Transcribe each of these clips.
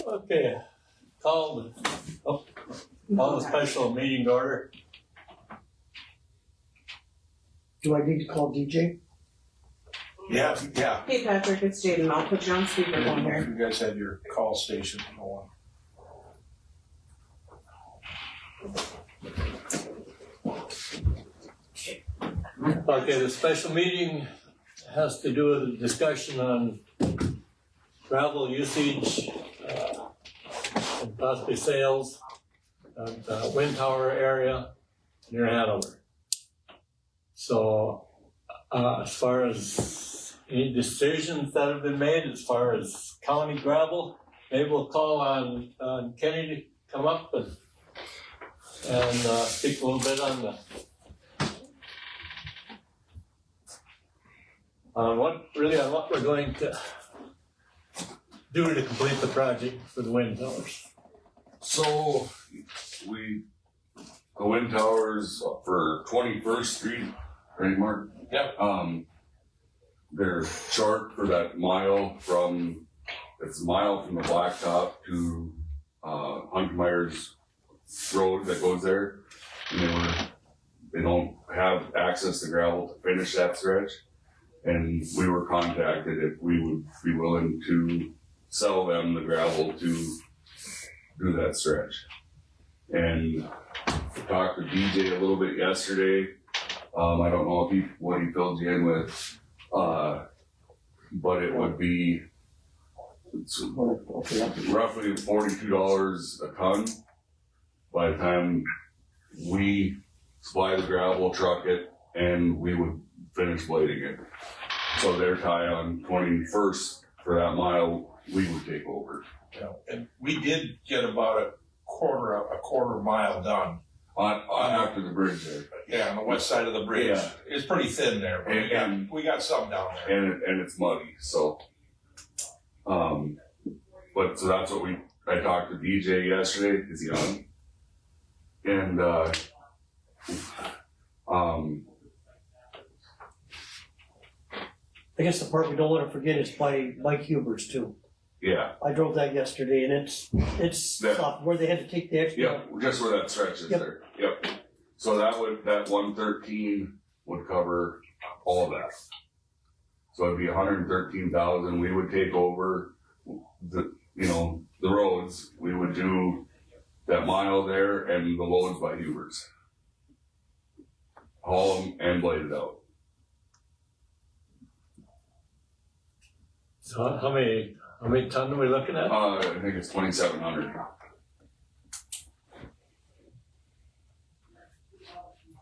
Okay, call the special meeting order. Do I need to call DJ? Yeah. Hey Patrick, it's Jaden. I'll put you on speakerphone here. You guys had your call station going. Okay, the special meeting has to do with a discussion on gravel usage, and possibly sales at the wind tower area near Hanover. So, as far as any decisions that have been made as far as county gravel, maybe we'll call on Kenny to come up and speak a little bit on what we're going to do to complete the project for the wind towers. So, the wind towers for 21st Street, right, Mark? Yep. They're short for that mile it's a mile from the blacktop to, Hunter Myers Road that goes there. And they don't have access to gravel to finish that stretch. And we were contacted if we would be willing to sell them the gravel to do that stretch. And talked to DJ a little bit yesterday. I don't know what he filled you in with, but it would be roughly $42 a ton by the time we supply the gravel, truck it, and we would finish blading it. So their tie on 21st for that mile, we would take over. Yeah, and we did get about a quarter mile done. After the bridge there. Yeah, on the west side of the bridge. Yeah. It's pretty thin there, but we got some down there. And it's muddy, so. But so that's what I talked to DJ yesterday, is he on? And, I guess the part we don't want to forget is by Mike Huber's too. yeah, I drove that yesterday and it's Yeah. soft, where they had to take the extra. yep, just where that stretch is Yep. there, yep. So that 113 would cover all of that. So it'd be 113,000, we would take over the roads, we would do that mile there and the loads by Huber's. Haul them and blade it out. So how many ton are we looking at? I think it's 2,700.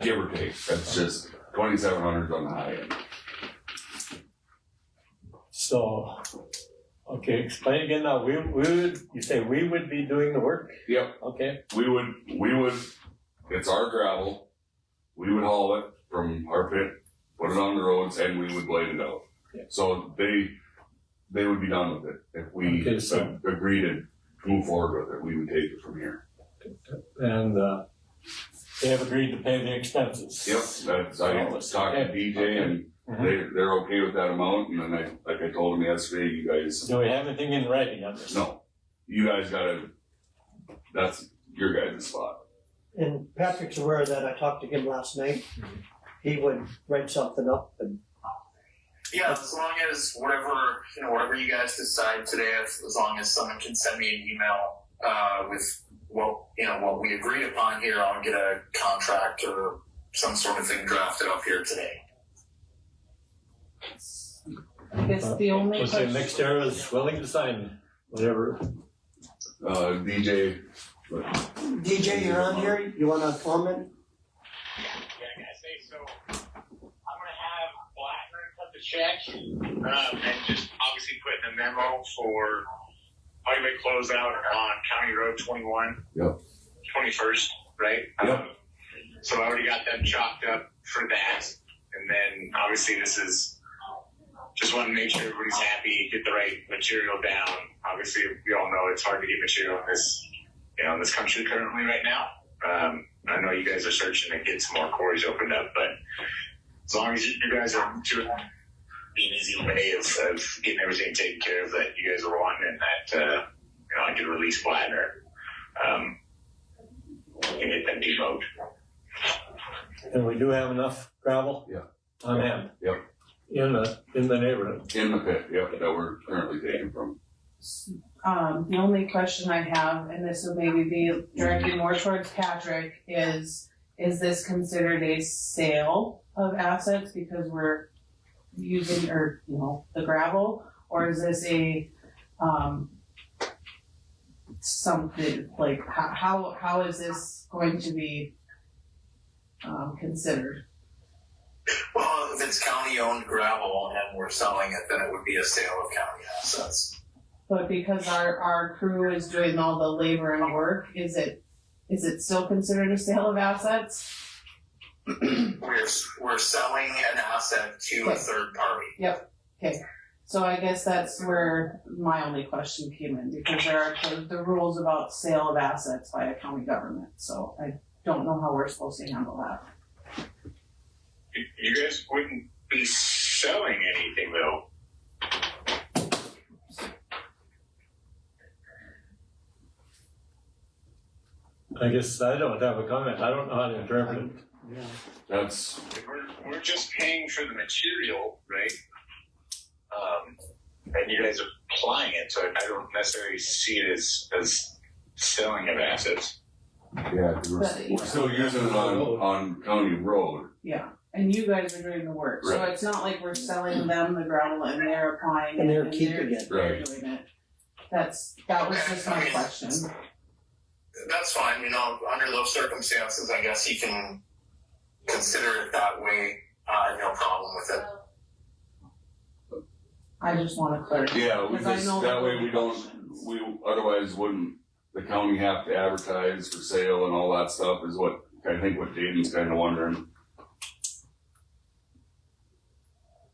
Give or take, that's just 2,700 on the high end. So, okay, explain again now. You say we would be doing the work? Yep, Okay, we would, it's our gravel, we would haul it from our pit, put it on the roads, and we would blade it out. Yeah. So they would be done with it. If we Okay, so- agree to move forward with it, we would take it from here. and they have agreed to pay the expenses. Yep, I talked to DJ and they're okay with that amount, and then like I told them yesterday, you guys, Do we have anything in writing on this? no, you guys that's your guys' spot. And Patrick's aware of that. I talked to him last night. He would write something up and Yeah, as long as whatever you guys decide today, as long as someone can send me an email with what we agreed upon here, I'll get a contract or some sort of thing drafted up here today. I guess the only Let's say question. next era is willing to sign whatever. DJ, DJ, you're on here. You want to comment? Yeah, can I say so? I'm gonna have Blackburn cut the check, and just obviously put in a memo for highway closeout on County Road 21. Yep. 21st, right? Yep. So I already got them chalked up for that, and then obviously this is just want to make sure everybody's happy, get the right material down. Obviously, we all know it's hard to get material in this country currently right now. I know you guys are searching to get some more quarries opened up, but as long as you guys are doing an easy way of getting everything taken care of that you guys are wanting, and that I I could release Bladner, and get them demoed. And we do have enough gravel? Yeah. On hand? Yep. In the neighborhood? In the pit, yep, that we're currently taking from. The only question I have, and this will maybe be directed more towards Patrick, is this considered a sale of assets because we're using, or, you know, the gravel? Or is this a, something, like, how is this going to be, considered? Well, if it's county-owned gravel and we're selling it, then it would be a sale of county assets. But because our crew is doing all the labor and work, is it still considered a sale of assets? We're selling an asset to a third party. So I guess that's where my only question came in, because there are the rules about sale of assets by a county government, so I don't know how we're supposed to handle that. You guys wouldn't be selling anything though. I guess I don't have a comment. I don't know how to interpret it. Yeah. That's, We're just paying for the material, right? And you guys are applying it, so I don't necessarily see it as selling of assets. yeah, 'cause we're still using it on county road. Yeah, and you guys are doing the work, so Right. it's not like we're selling them the gravel and they're applying And it they're keeping it. they're Right. doing it. That was just my question. That's fine, you know, under those circumstances, I guess you can consider it that way. No problem with it. I just wanna clarify. Yeah, we Because I just, know that the way we don't, questions. we otherwise wouldn't, the county have to advertise for sale and all that stuff is what, I think what Jaden's kinda wondering.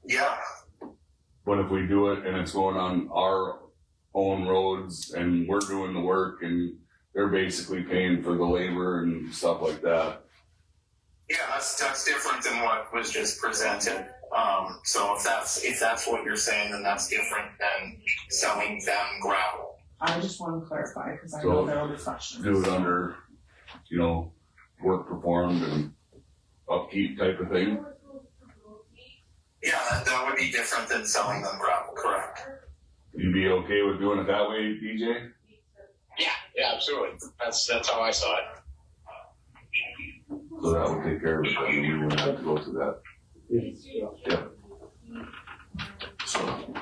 Yeah, But if we do it and it's going on our own roads and we're doing the work and they're basically paying for the labor and stuff like that. yeah, that's different than what was just presented. So if that's what you're saying, then that's different than selling them gravel. I just wanna clarify, cause I So, know there will be questions. Do it under, you know, work performed and upkeep type of thing. Yeah, that would be different than selling them gravel, correct? You be okay with doing it that way, DJ? Yeah, absolutely. That's how I saw it. So that would take care of it, then we wouldn't have to go through that. Yep. So,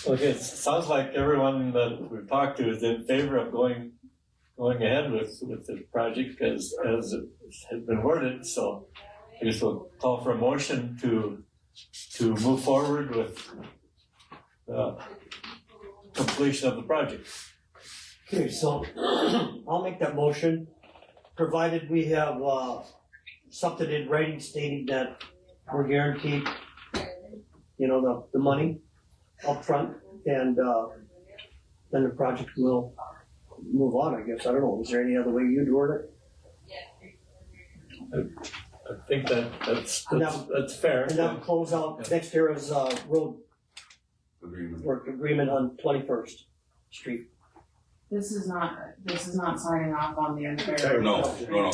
Okay, it sounds like everyone that we've talked to is in favor of going ahead with the project as it has been worded, so I guess we'll call for a motion to move forward with completion of the project. Okay, so I'll make that motion, provided we have, something in writing stating that we're guaranteed, you know, the money up front, and, then the project will move on, I guess. I don't know, is there any other way you'd word it? I think that's fair. And then close out next year's, road agreement. work agreement on 21st Street. This is not signing off on the entire. No,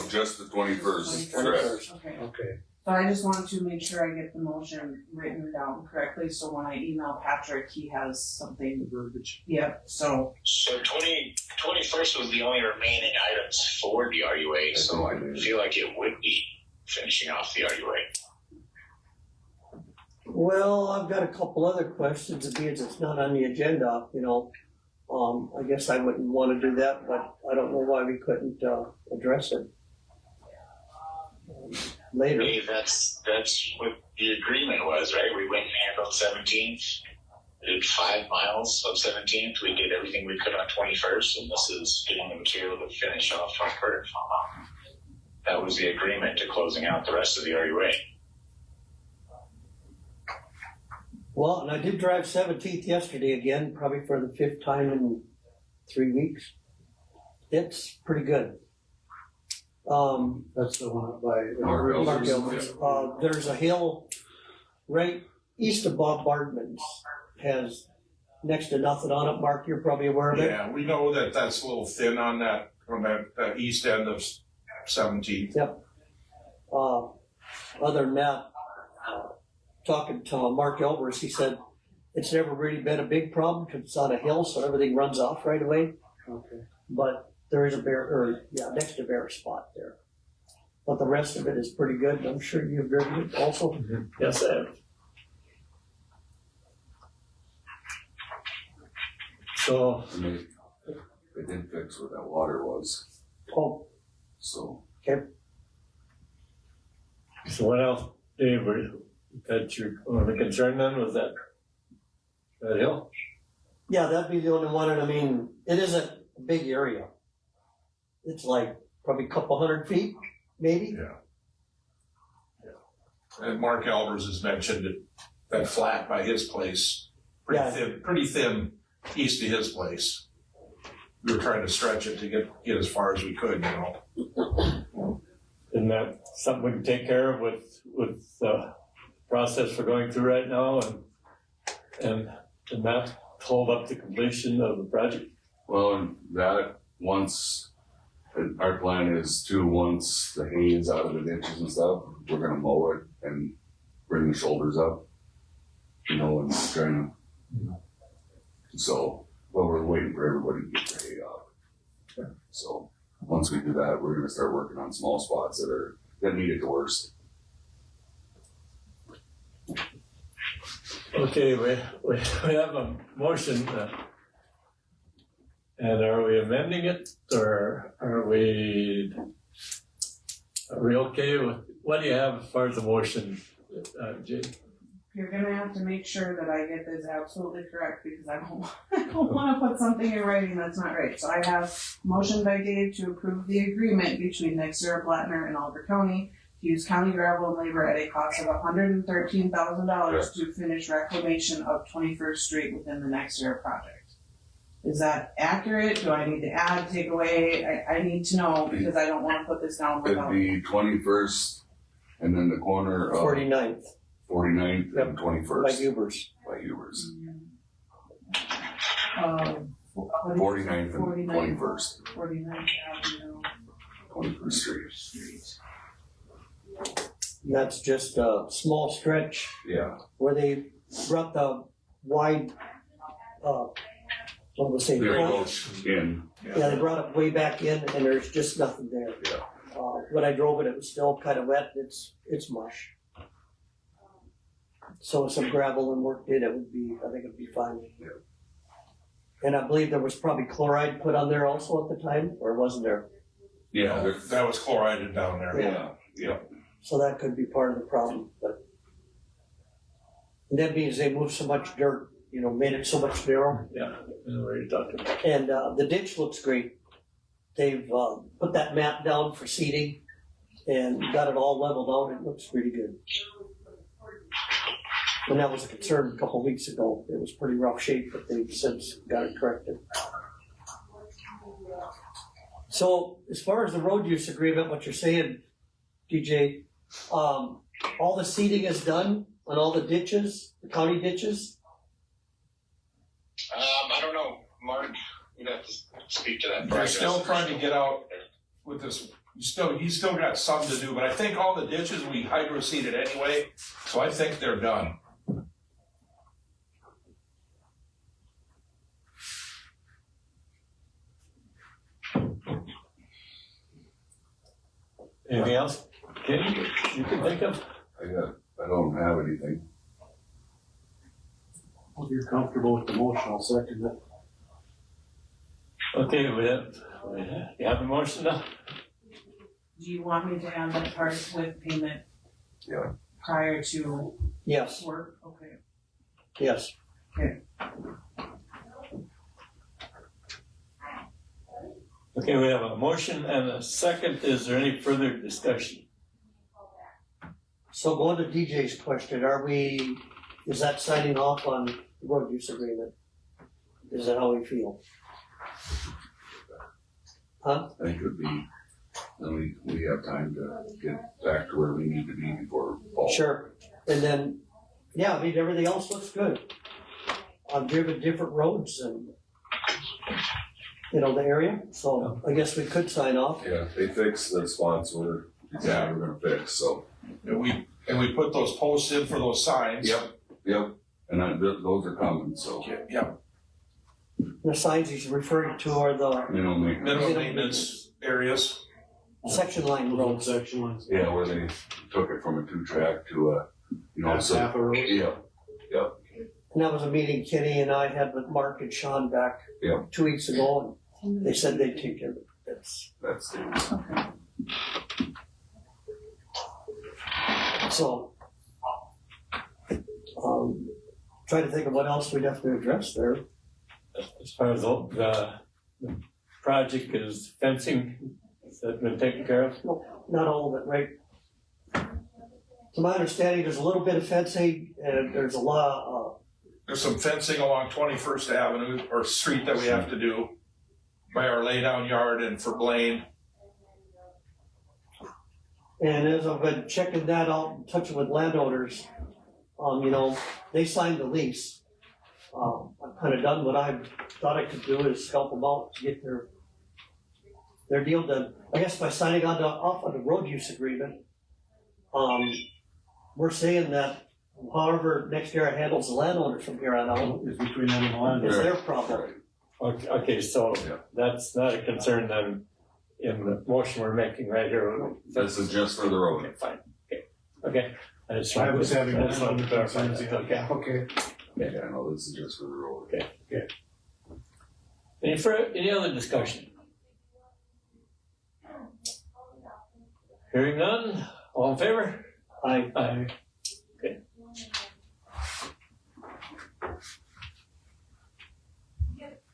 just the 21st, correct. Okay. Okay. So I just wanted to make sure I get the motion written down correctly, so when I email Patrick, he has something. Verbiage. Yep, so, So 21st was the only remaining items for the RUA, so I feel like it would be finishing off the RUA. Well, I've got a couple other questions, being it's not on the agenda, you know. I guess I wouldn't wanna do that, but I don't know why we couldn't, address it later. Hey, that's what the agreement was, right? We went and handled 17th. We did 5 miles of 17th. We did everything we could on 21st, and this is getting the material to finish off on first. That was the agreement to closing out the rest of the RUA. Well, and I did drive 17th yesterday again, probably for the 5th time in 3 weeks. It's pretty good. That's the one up by. Mark Elder's, Mark Elder's. There's a hill right east of Bob Bardman's, has next to nothing on it. Mark, you're probably aware of it. Yeah, we know that that's a little thin on that east end of 17th. Other than that, talking to Mark Elvers, he said it's never really been a big problem because it's on a hill, so everything runs off right away. Okay. But there is a next to bare spot there. But the rest of it is pretty good. I'm sure you've driven it also. Yes, I have. So, And they did fix where that water was, Oh, so. so what else, Dave, that your only concern then was that hill? yeah, that'd be the only one. And I mean, it isn't a big area. It's like probably a couple 100 feet, maybe. And Mark Elvers has mentioned that flat by his place, pretty thin east of his place. We were trying to stretch it to get as far as we could, you know. Isn't that something we can take care of with the process we're going through right now and not hold up the completion of the project? Well, and that and our plan is to, once the hay is out of the ditches and stuff, we're gonna mow it and bring the shoulders up, you know, and trying to. So, well, we're waiting for everybody to get the hay off. So, once we do that, we're gonna start working on small spots that need it the worst. Okay, we have a motion, and are we amending it, or are we okay with, what do you have as far as the motion, Jay? You're gonna have to make sure that I get this absolutely correct because I don't wanna put something in writing that's not right. So I have motion by Dave to approve the agreement between NextEra Blattner and Alder County to use county gravel and labor at a cost of $113,000 to finish reclamation of 21st Street within the NextEra project. Is that accurate? Do I need to add, take away? I need to know because I don't wanna put this down It'd without. be 21st, and then the corner of 49th 49th and by 21st Hubers. by Hubers. 49th 49th and 21st, 49th Avenue. 21st Street. And that's just a small stretch Yeah, where they brought the wide, what was it? there it goes in. Yeah, they brought it way back in, and there's just nothing there. Yeah. When I drove it, it was still kind of wet. It's mush. So with some gravel and work in, I think it'd be fine. Yeah. And I believe there was probably chloride put on there also at the time, or wasn't there? Yeah, That was chlorided down there. yeah. So that could be part of the problem. But and that means they moved so much dirt, made it so much narrow. Yeah, I know what you're talking about. And the ditch looks great. They've put that mat down for seating and got it all leveled out. It looks pretty good. And that was a concern a couple of weeks ago. It was pretty rough shape, but they've since got it corrected. So as far as the road use agreement, what you're saying, DJ, all the seeding is done on all the ditches, the county ditches? I don't know, Mark, you'd have to speak to that. They're still trying to get out with this. He's still got some to do, but I think all the ditches we hydro seeded anyway, so I think they're done. Anything else? Kenny, you can think of? I don't have anything. If you're comfortable with the motion, I'll second it. Okay, you have a motion now? Do you want me to add that part with payment? Yeah. Prior to Yes, work? Okay. yes. Okay, we have a motion and a second. Is there any further discussion? So going to DJ's question, is that signing off on the road use agreement? Is that how we feel? Huh? I think it would be, then we have time to get back to where we need to be before fall. Sure. And then, everything else looks good. I've driven different roads and, you know, the area, so I guess we could sign off. Yeah, they fixed the spots we're gonna fix, so. And we put those posts in for those signs. Yep, and those are coming, so. Yeah, The signs he's referring to are the Minimum minimum maintenance areas. section line roads. Section lines. yeah, where they took it from a 2-track to a, you know, Half so, a road. yeah, And that was a meeting Kenny and I had with Mark and Sean back Yeah. 2 weeks ago, and they said they'd take care of it. that's the. Okay. So, trying to think of what else we'd have to address there. As far as the project is fencing, has that been taken care of? Not all of it, right? To my understanding, there's a little bit of fencing, and there's a lot, There's some fencing along 21st Avenue or street that we have to do by our laydown yard and for Blaine. and as I've been checking that out, touching with landowners, you know, they signed the lease. I've kind of done what I thought I could do is help them out to get their deal done. I guess by signing off on the road use agreement, we're saying that however next year handles the landowners from here on out Is between them and the land. is their problem. Okay, so Yeah. that's not a concern then in the motion we're making right here. This is just for the road. Okay, fine, okay. I just I was having I just wanted to clarify concerns, that. yeah, Okay. okay. Yeah, no, this is just for the road. Any other discussion? Hearing none, all in favor? I, Aye.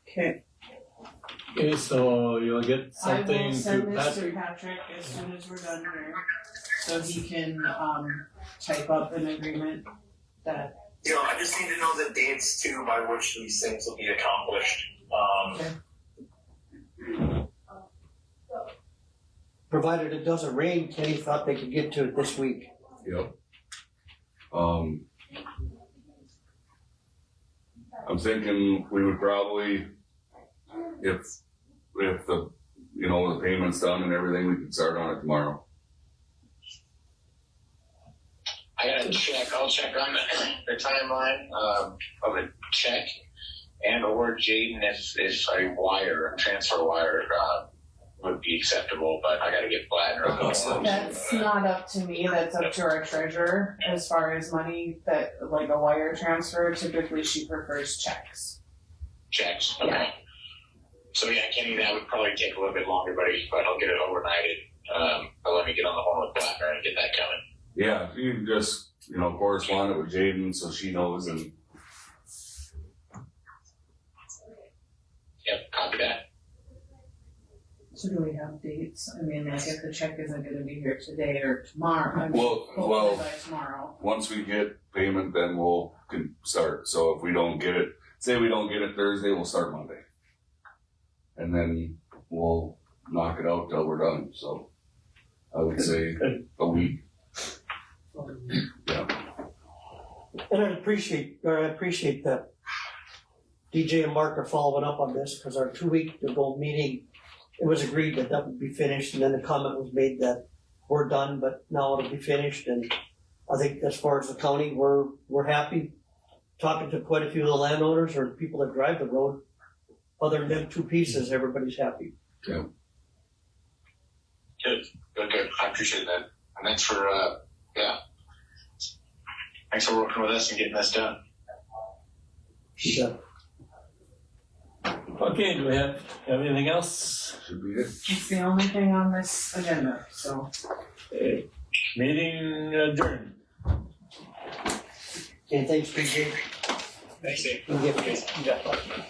Okay, Okay, so you'll get I something will to send this Patrick? to Patrick as soon as we're done here, so he can, type up an agreement that, You know, I just need to know the dates too by which these things will be accomplished. provided it doesn't rain, Kenny thought they could get to it this week. Yep. I'm thinking we would probably, if the, you know, the payment's done and everything, we could start on it tomorrow. I gotta check. I'll check on the timeline of a check and or Jaden if a wire, transfer wire, would be acceptable. But I gotta get Bladner on those. that's not up to me, that's up to our treasurer, as far as money that, like a wire transfer, typically she prefers checks. Checks. Okay. So yeah, Kenny, that would probably take a little bit longer, but I'll get it overnighted. But let me get on the horn with Bladner and get that coming. Yeah, if you can just, you know, correspond it with Jaden so she knows and. Yep, copy that. So do we have dates? I mean, like if the check isn't gonna be here today or tomorrow, I mean, Well, hopefully by tomorrow. once we get payment, then we'll can start. So if we don't get it, say we don't get it Thursday, we'll start Monday. And then we'll knock it out till we're done, so I would say a week. And I appreciate that DJ and Mark are following up on this, because our 2 week ago meeting, it was agreed that that would be finished, and then the comment was made that we're done, but now it'll be finished, and I think as far as the county, we're happy. Talking to quite a few of the landowners or people that drive the road, other than them two pieces, everybody's happy. Good. I appreciate that. And thanks for, thanks for working with us and getting this done. Yeah. Okay, do we have anything else? Should be it. It's the only thing on this agenda, so. Okay, meeting adjourned. Okay, thanks, DJ. Thanks, Dave. You get it.